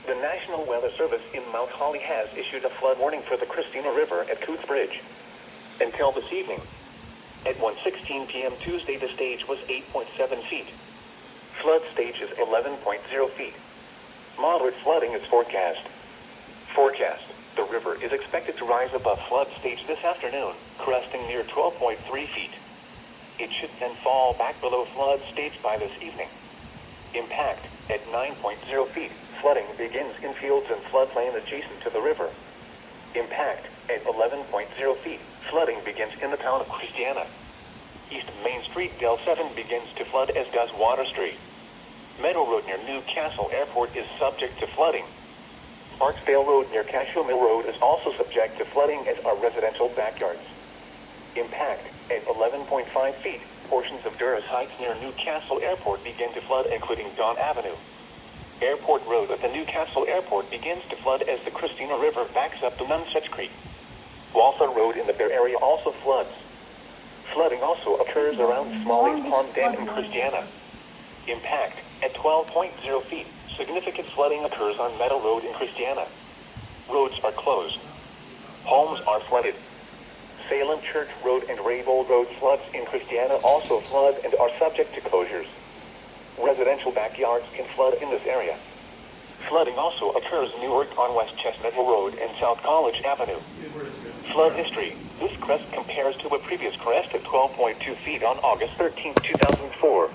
The National Weather Service in Mount Holly has issued a flood warning for the Christina River at Coots Bridge. Until this evening, at 1:16 p.m. Tuesday, the stage was 8.7 feet. Flood stage is 11.0 feet. Moderate flooding is forecast. Forecast: the river is expected to rise above flood stage this afternoon, cresting near 12.3 feet. It should then fall back below flood stage by this evening. Impact: at 9.0 feet, flooding begins in fields and floodplain adjacent to the river. Impact: at 11.0 feet, flooding begins in the town of Christiana. East Main Street, Del 7 begins to flood, as does Water Street. Meadow Road near Newcastle Airport is subject to flooding. Barksdale Road near Cashew Mill Road is also subject to flooding, as are residential backyards. Impact: at 11.5 feet, portions of Duras Heights near Newcastle Airport begin to flood, including Dawn Avenue. Airport Road at the Newcastle Airport begins to flood as the Christina River backs up to Nunsuch Creek. Waltha Road in the Bear area also floods. Flooding also occurs around Smalley's Pond Dam in Christiana. Impact: at 12.0 feet, significant flooding occurs on Meadow Road in Christiana. Roads are closed. Homes are flooded. Salem Church Road and Raybold Road floods in Christiana also flood and are subject to closures. Residential backyards can flood in this area. Flooding also occurs Newark on West Chestnut Hill Road and South College Avenue. Flood history: this crest compares to a previous crest of 12.2 feet on August 13, 2004.